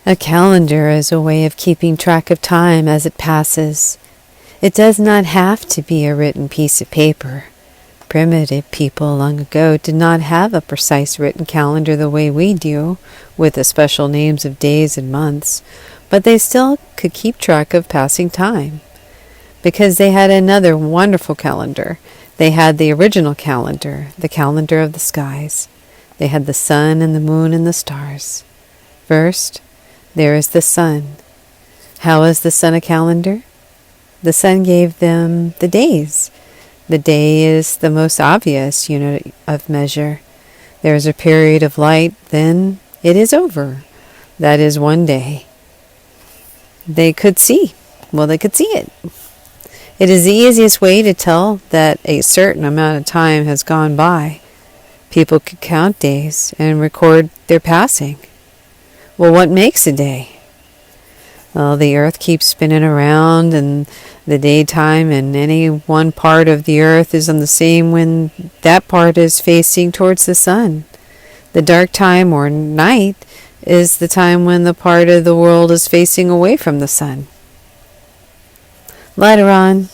A calendar is a way of keeping track of time as it passes. It does not have to be a written piece of paper. Primitive people long ago did not have a precise written calendar the way we do, with the special names of days and months, but they still could keep track of passing time. Because they had another wonderful calendar. They had the original calendar, the calendar of the skies. They had the sun and the moon and the stars. First, there is the sun. How is the sun a calendar? The sun gave them the days. The day is the most obvious unit of measure. There is a period of light, then it is over. That is one day. They could see. They could see it. It is the easiest way to tell that a certain amount of time has gone by. People could count days and record their passing. Well, what makes a day? Well, the earth keeps spinning around, and the daytime in any one part of the earth is on the same when that part is facing towards the sun. The dark time or night is the time when the part of the world is facing away from the sun. Later on,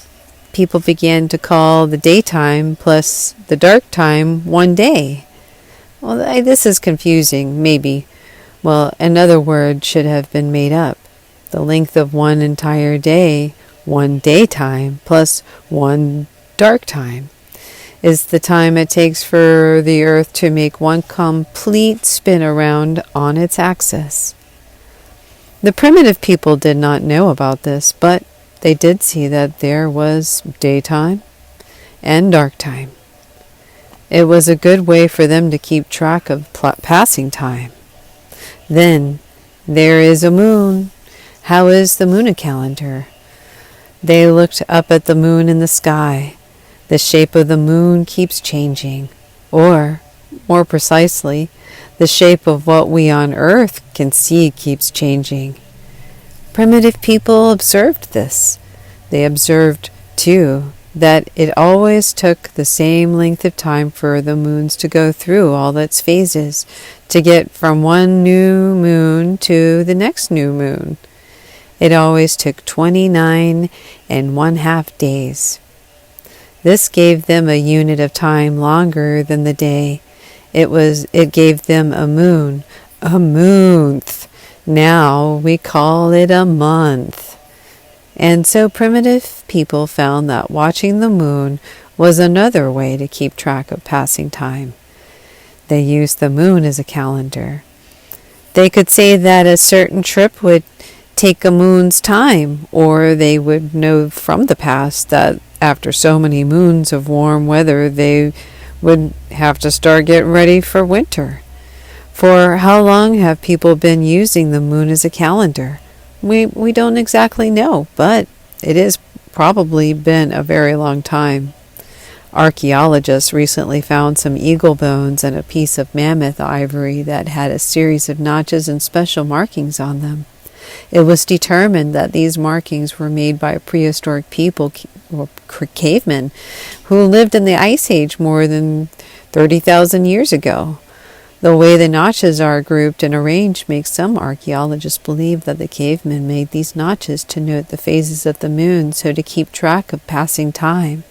people began to call the daytime plus the dark time one day. Well, this is confusing, maybe. Well, another word should have been made up. The length of one entire day, one daytime plus one dark time, is the time it takes for the earth to make one complete spin around on its axis. The primitive people did not know about this, but they did see that there was daytime and dark time. It was a good way for them to keep track of passing time. Then there is a moon. How is the moon a calendar? They looked up at the moon in the sky. The shape of the moon keeps changing, or, more precisely, the shape of what we on earth can see keeps changing. Primitive people observed this. They observed, too, that it always took the same length of time for the moons to go through all its phases, to get from one new moon to the next new moon. It always took 29 1/2 days. This gave them a unit of time longer than the day. It gave them a moon, a moonth. Now we call it a month. And so primitive people found that watching the moon was another way to keep track of passing time. They used the moon as a calendar. They could say that a certain trip would take a moon's time, or they would know from the past that after so many moons of warm weather they would have to start getting ready for winter. For how long have people been using the moon as a calendar? We don't exactly know, but it has probably been a very long time. Archaeologists recently found some eagle bones and a piece of mammoth ivory that had a series of notches and special markings on them. It was determined that these markings were made by prehistoric people, or cavemen, who lived in the Ice Age more than 30,000 years ago. The way the notches are grouped and arranged makes some archaeologists believe that the cavemen made these notches to note the phases of the moon, so to keep track of passing time,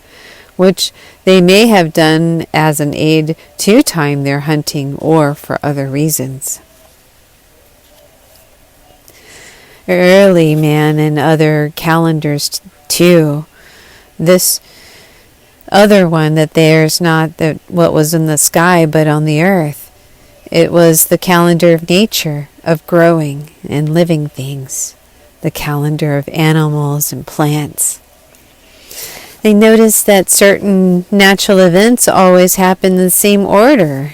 which they may have done as an aid to time their hunting or for other reasons. Early man and other calendars too. This other one that there's not what was in the sky but on the earth. It was the calendar of nature, of growing and living things, the calendar of animals and plants. They noticed that certain natural events always happen in the same order.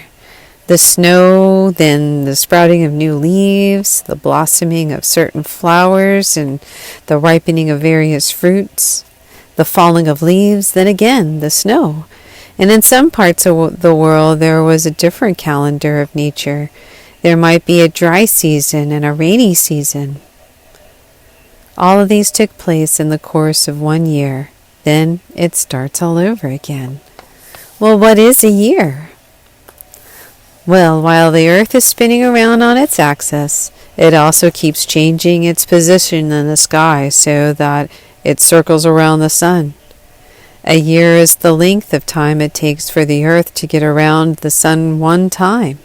The snow, then the sprouting of new leaves, the blossoming of certain flowers, and the ripening of various fruits, the falling of leaves, then again the snow. And in some parts of the world there was a different calendar of nature. There might be a dry season and a rainy season. All of these took place in the course of 1 year. Then it starts all over again. Well, what is a year? Well, while the earth is spinning around on its axis, It also keeps changing its position in the sky so that it circles around the sun. A year is the length of time it takes for the Earth to get around the sun one time.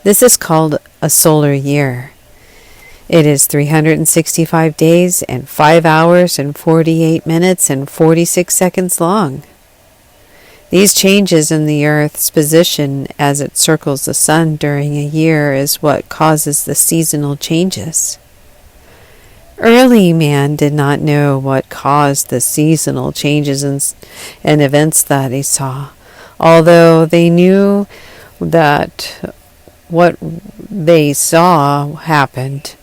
This is called a solar year. It is 365 days and 5 hours and 48 minutes and 46 seconds long. These changes in the Earth's position as it circles the sun during a year is what causes the seasonal changes. Early man did not know what caused the seasonal changes and events that he saw, although they knew that what they saw happened,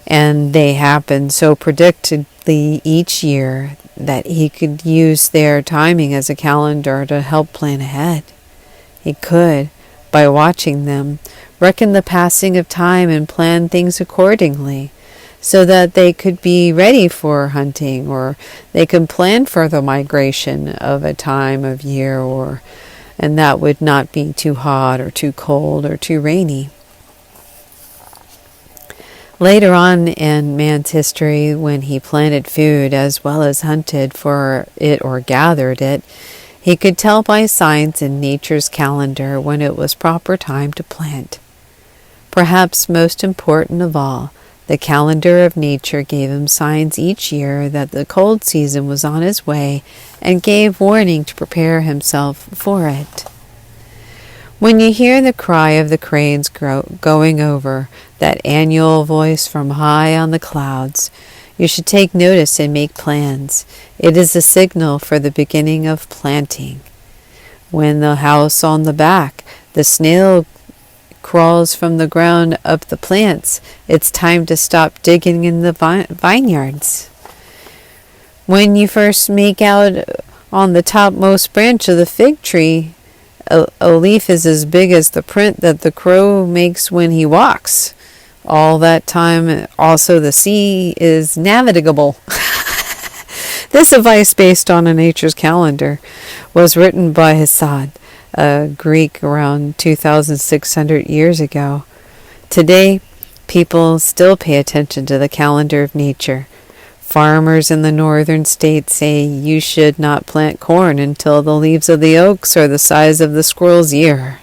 and they happened so predictably each year that he could use their timing as a calendar to help plan ahead. He could, by watching them, reckon the passing of time and plan things accordingly, so that they could be ready for hunting, or they could plan for the migration of a time of year, and that would not be too hot or too cold or too rainy. Later on in man's history, when he planted food as well as hunted for it or gathered it, he could tell by signs in nature's calendar when it was proper time to plant. Perhaps most important of all, the calendar of nature gave him signs each year that the cold season was on its way and gave warning to prepare himself for it. When you hear the cry of the cranes going over, that annual voice from high on the clouds, you should take notice and make plans. It is a signal for the beginning of planting. When the house on the back, the snail crawls from the ground up the plants, it's time to stop digging in the vineyards. When you first make out on the topmost branch of the fig tree, a leaf is as big as the print that the crow makes when he walks. All that time also the sea is navigable. This advice, based on a nature's calendar, was written by Hesiod, a Greek around 2,600 years ago. Today, people still pay attention to the calendar of nature. Farmers in the northern states say you should not plant corn until the leaves of the oaks are the size of the squirrel's ear.